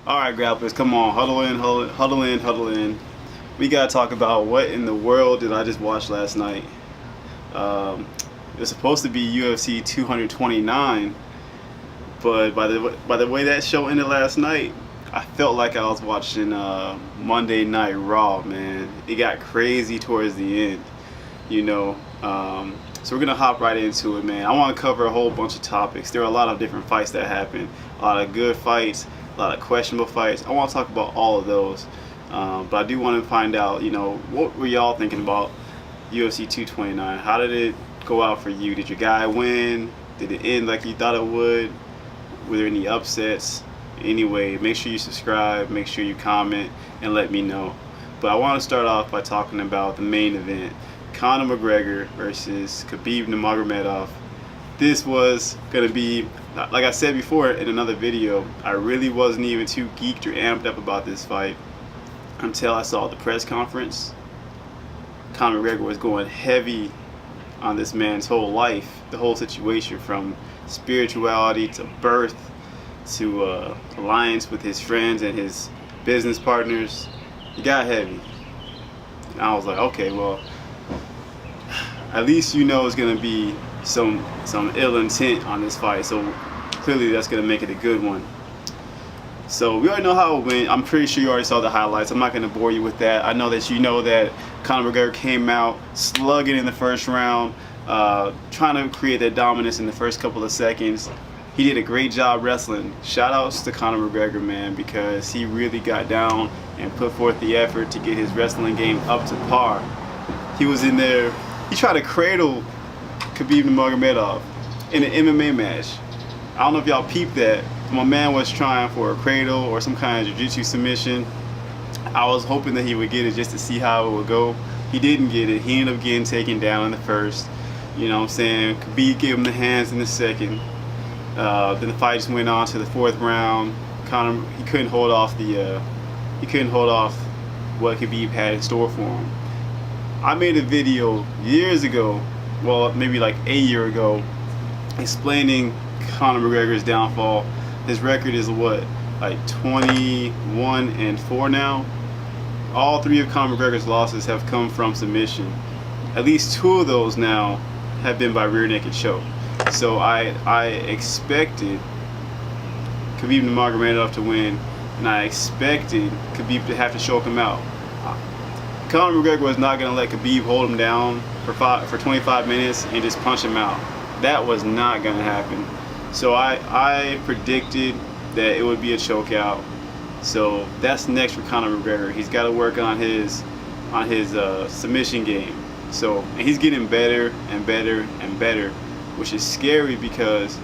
All right, grapplers, come on, huddle in, huddle in, huddle in. We gotta talk about what in the world did I just watch last night. It was supposed to be UFC 229, but by the way that show ended last night, I felt like I was watching Monday Night Raw, man. It got crazy towards the end, you know. So we're gonna hop right into it, man. I want to cover a whole bunch of topics. There are a lot of different fights that happened, a lot of good fights, a lot of questionable fights. I want to talk about all of those, but I do want to find out, you know, what were y'all thinking about UFC 229? How did it go out for you? Did your guy win? Did it end like you thought it would? Were there any upsets? Anyway, make sure you subscribe, make sure you comment, and let me know. But I want to start off by talking about the main event. Conor McGregor versus Khabib Nurmagomedov. This was going to be, like I said before in another video, I really wasn't even too geeked or amped up about this fight until I saw the press conference. Conor McGregor was going heavy on this man's whole life, the whole situation, from spirituality to birth to alliance with his friends and his business partners. He got heavy. And I was like, okay, well, at least you know it's gonna be some ill intent on this fight, so clearly that's gonna make it a good one. So we already know how it went. I'm pretty sure you already saw the highlights. I'm not gonna bore you with that. I know that you know that Conor McGregor came out slugging in the first round, trying to create that dominance in the first couple of seconds. He did a great job wrestling. Shout outs to Conor McGregor, man, because he really got down and put forth the effort to get his wrestling game up to par. He was in there. He tried to cradle Khabib Nurmagomedov in an MMA match. I don't know if y'all peeped that. My man was trying for a cradle or some kind of jiu-jitsu submission. I was hoping that he would get it just to see how it would go. He didn't get it. He ended up getting taken down in the first. You know what I'm saying? Khabib gave him the hands in the second. Then the fight just went on to the fourth round. Conor, he couldn't hold off what Khabib had in store for him. I made a video years ago, well, maybe like a year ago, explaining Conor McGregor's downfall. His record is what, like 21-4 now. All three of Conor McGregor's losses have come from submission. At least two of those now have been by rear naked choke. So I expected Khabib Nurmagomedov to win, and I expected Khabib to have to choke him out. Conor McGregor was not going to let Khabib hold him down for 25 minutes and just punch him out. That was not going to happen. So I predicted that it would be a choke out. So that's next for Conor McGregor. He's got to work on his submission game. So, and he's getting better and better and better, which is scary because,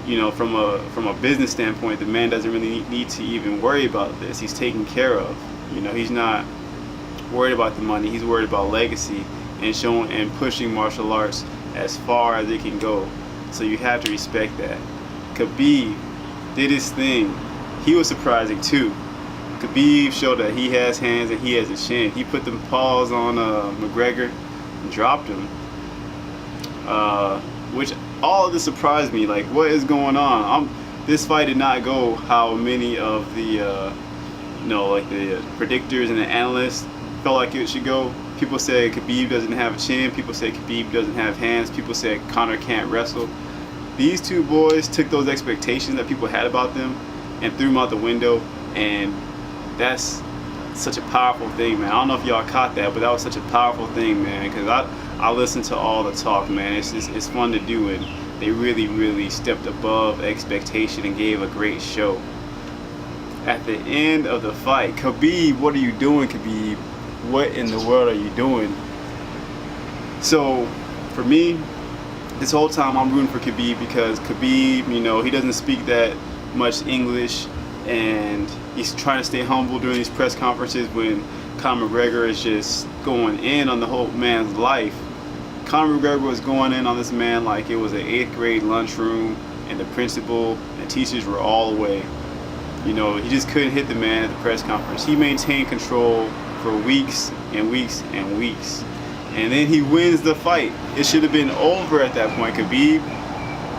you know, from a business standpoint, the man doesn't really need to even worry about this. He's taken care of. You know, he's not worried about the money. He's worried about legacy and showing and pushing martial arts as far as it can go. So you have to respect that. Khabib did his thing. He was surprising too. Khabib showed that he has hands and he has a chin. He put them paws on McGregor and dropped him. Which all of this surprised me. Like, what is going on? This fight did not go how many of the like the predictors and the analysts felt like it should go. People say Khabib doesn't have a chin. People say Khabib doesn't have hands. People say Conor can't wrestle. These two boys took those expectations that people had about them and threw them out the window, and that's such a powerful thing, man. I don't know if y'all caught that, but that was such a powerful thing, man, because I listened to all the talk, man. It's fun to do, and they really stepped above expectation and gave a great show. At the end of the fight, Khabib, what are you doing, Khabib? What in the world are you doing? So, for me, this whole time I'm rooting for Khabib because Khabib, you know, he doesn't speak that much English, and he's trying to stay humble during these press conferences when Conor McGregor is just going in on the whole man's life. Conor McGregor was going in on this man like it was an 8th grade lunchroom, and the principal and teachers were all away. You know, he just couldn't hit the man at the press conference. He maintained control for weeks and weeks and weeks. And then he wins the fight. It should have been over at that point. Khabib,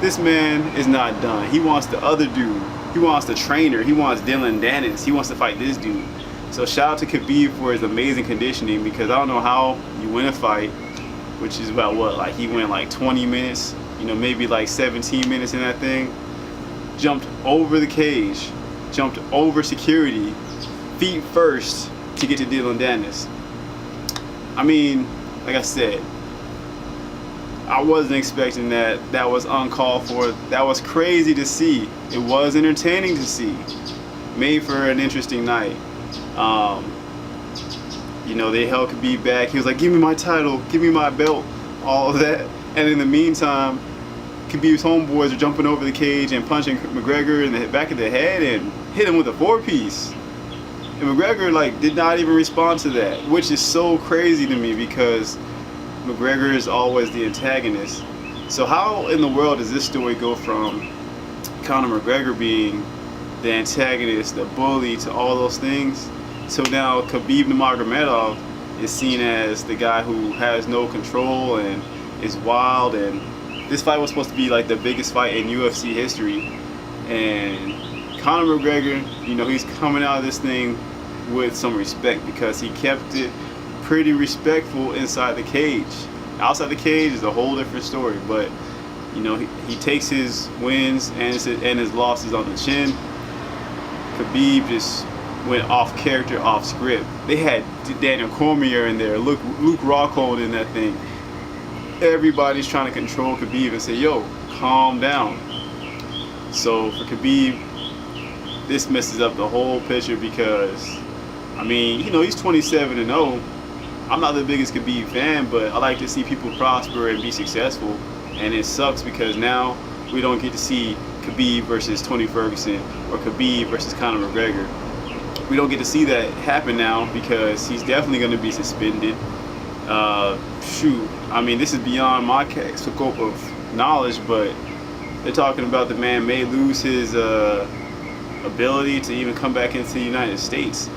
this man is not done. He wants the other dude he wants the trainer. He wants Dylan Dennis. He wants to fight this dude. So shout out to Khabib for his amazing conditioning, because I don't know how you win a fight, which is about what, like he went like 20 minutes, you know, maybe like 17 minutes in that thing. Jumped over the cage, jumped over security, feet first to get to Dylan Dennis. I mean, like I said, I wasn't expecting that. That was uncalled for. That was crazy to see. It was entertaining to see. Made for an interesting night. You know, they held Khabib back. He was like, give me my title, give me my belt, all of that. And in the meantime, Khabib's homeboys are jumping over the cage and punching McGregor in the back of the head and hit him with a 4-piece. And McGregor like did not even respond to that, which is so crazy to me, because McGregor is always the antagonist. So how in the world does this story go from Conor McGregor being the antagonist, the bully, to all those things? So now Khabib Nurmagomedov is seen as the guy who has no control and is wild, and this fight was supposed to be like the biggest fight in UFC history. And Conor McGregor, you know, he's coming out of this thing with some respect, because he kept it pretty respectful inside the cage. Outside the cage is a whole different story, but you know, he takes his wins and his losses on the chin. Khabib just went off character, off script. They had Daniel Cormier in there, Luke Rockhold in that thing. Everybody's trying to control Khabib and say, yo, calm down. So for Khabib, this messes up the whole picture, because I mean, you know, he's 27-0. I'm not the biggest Khabib fan, but I like to see people prosper and be successful. And it sucks because now we don't get to see Khabib versus Tony Ferguson or Khabib versus Conor McGregor. We don't get to see that happen now, because he's definitely going to be suspended. Shoot, I mean, this is beyond my scope of knowledge, but they're talking about the man may lose his ability to even come back into the United States,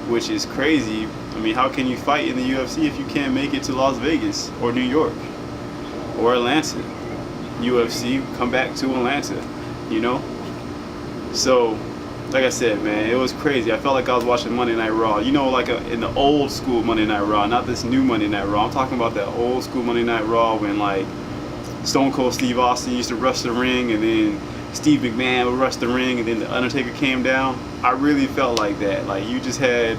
which is crazy. I mean, how can you fight in the UFC if you can't make it to Las Vegas or New York or Atlanta? UFC, come back to Atlanta, you know? So, like I said, man, it was crazy. I felt like I was watching Monday Night Raw. You know, like in the old school Monday Night Raw, not this new Monday Night Raw. I'm talking about that old school Monday Night Raw when, like, Stone Cold Steve Austin used to rush the ring, and then Steve McMahon would rush the ring, and then The Undertaker came down. I really felt like that. Like, you just had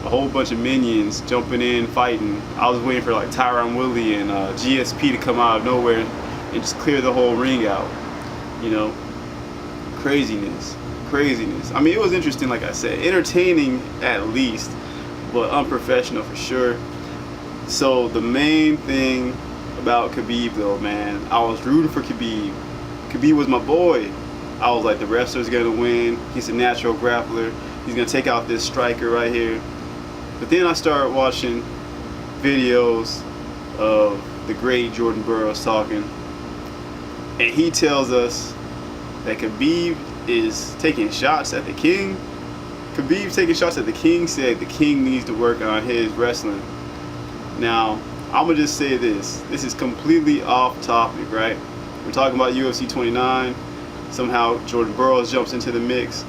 a whole bunch of minions jumping in, fighting. I was waiting for, like, Tyron Woodley and GSP to come out of nowhere and just clear the whole ring out. You know? Craziness. I mean, it was interesting, like I said, entertaining at least, but unprofessional for sure. So the main thing about Khabib, though, man, I was rooting for Khabib. Khabib was my boy. I was like, the wrestler's gonna win. He's a natural grappler. He's gonna take out this striker right here. But then I started watching videos of the great Jordan Burroughs talking, and he tells us that Khabib is taking shots at the King. Khabib's taking shots at the King, said the King needs to work on his wrestling. Now, I'm gonna just say this. This is completely off topic, right? We're talking about UFC 29. Somehow Jordan Burroughs jumps into the mix.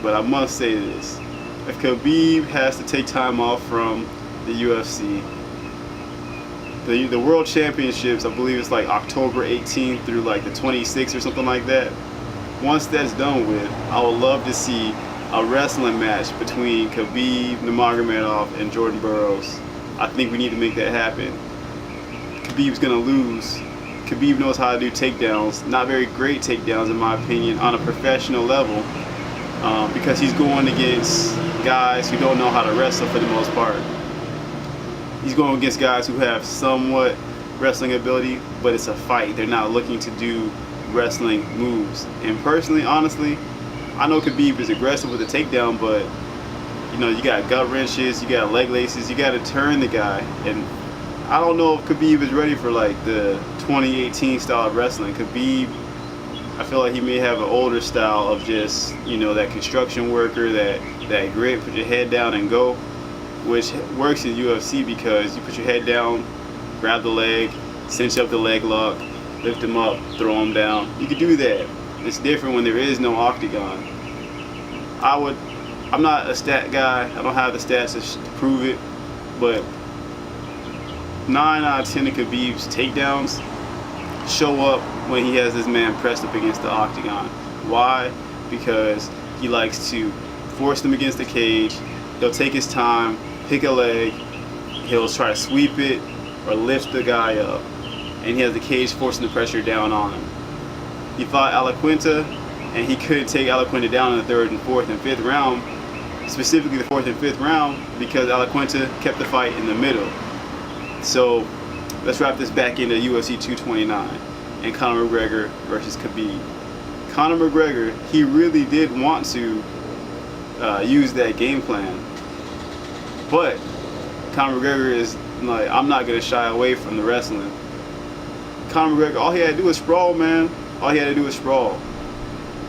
But I must say this. If Khabib has to take time off from the UFC, the World Championships, I believe it's like October 18th through like the 26th or something like that. Once that's done with, I would love to see a wrestling match between Khabib Nurmagomedov and Jordan Burroughs. I think we need to make that happen. Khabib's gonna lose. Khabib knows how to do takedowns, not very great takedowns in my opinion, on a professional level, because he's going against guys who don't know how to wrestle for the most part. He's going against guys who have somewhat wrestling ability, but it's a fight. They're not looking to do wrestling moves. And personally, honestly, I know Khabib is aggressive with the takedown, but you know, you got gut wrenches, you got leg laces, you got to turn the guy. And I don't know if Khabib is ready for like the 2018 style of wrestling. Khabib, I feel like he may have an older style of just, you know, that construction worker, that grit, put your head down and go, which works in UFC because you put your head down, grab the leg, cinch up the leg lock, lift him up, throw him down. You can do that. It's different when there is no octagon. I'm not a stat guy. I don't have the stats to prove it, but 9 out of 10 of Khabib's takedowns show up when he has this man pressed up against the octagon. Why? Because he likes to force them against the cage. He'll take his time, pick a leg, he'll try to sweep it or lift the guy up, and he has the cage forcing the pressure down on him. He fought Alaquinta, and he couldn't take Alaquinta down in the 3rd and 4th and 5th round, specifically the 4th and 5th round, because Alaquinta kept the fight in the middle. So let's wrap this back into UFC 229 and Conor McGregor versus Khabib. Conor McGregor, he really did want to use that game plan, but Conor McGregor is like, I'm not gonna shy away from the wrestling. Conor McGregor, all he had to do was sprawl, man. All he had to do was sprawl.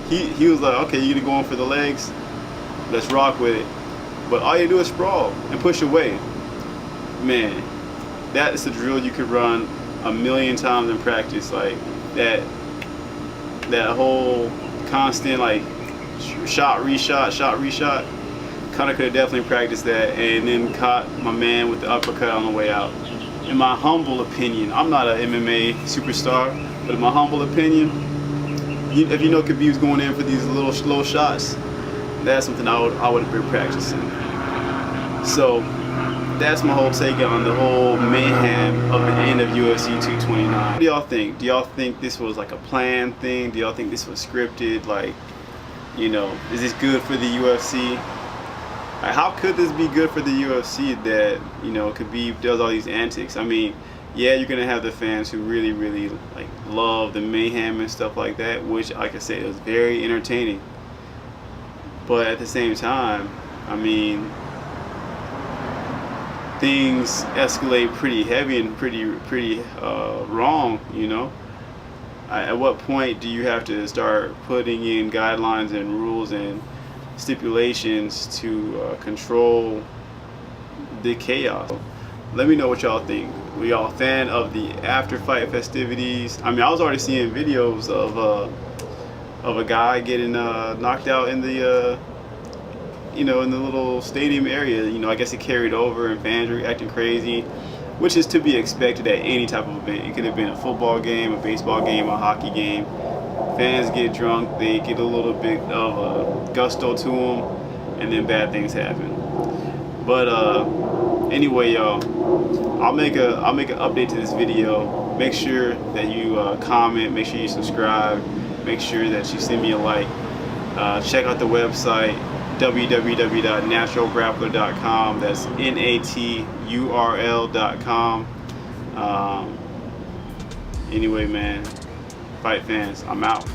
He was like, okay, you're gonna go in for the legs? Let's rock with it. But all you do is sprawl and push away. Man, that is a drill you could run a million times in practice. Like that whole constant like shot, reshot. Conor could have definitely practiced that and then caught my man with the uppercut on the way out. In my humble opinion, I'm not an MMA superstar, but in my humble opinion, if you know Khabib's going in for these little slow shots, that's something I would have been practicing. So that's my whole take on the whole mayhem of the end of UFC 229. What do y'all think? Do y'all think this was like a planned thing? Do y'all think this was scripted? Like, you know, is this good for the UFC? Like, how could this be good for the UFC that, you know, Khabib does all these antics? I mean, yeah, you're gonna have the fans who really, really like love the mayhem and stuff like that, which, like I said, it was very entertaining. But at the same time, I mean, things escalate pretty heavy and pretty wrong, you know. At what point do you have to start putting in guidelines and rules and stipulations to control the chaos? Let me know what y'all think. Were y'all a fan of the after fight festivities? I mean, I was already seeing videos of a guy getting knocked out in the you know, in the little stadium area. You know, I guess it carried over and fans were acting crazy, which is to be expected at any type of event. It could have been a football game, a baseball game, a hockey game. Fans get drunk, they get a little bit of a gusto to them, and then bad things happen. But anyway, y'all, I'll make an update to this video. Make sure that you comment, make sure you subscribe, make sure that you send me a like. Check out the website, www.naturalgrappler.com. That's NATURL.com. Anyway, man, fight fans, I'm out.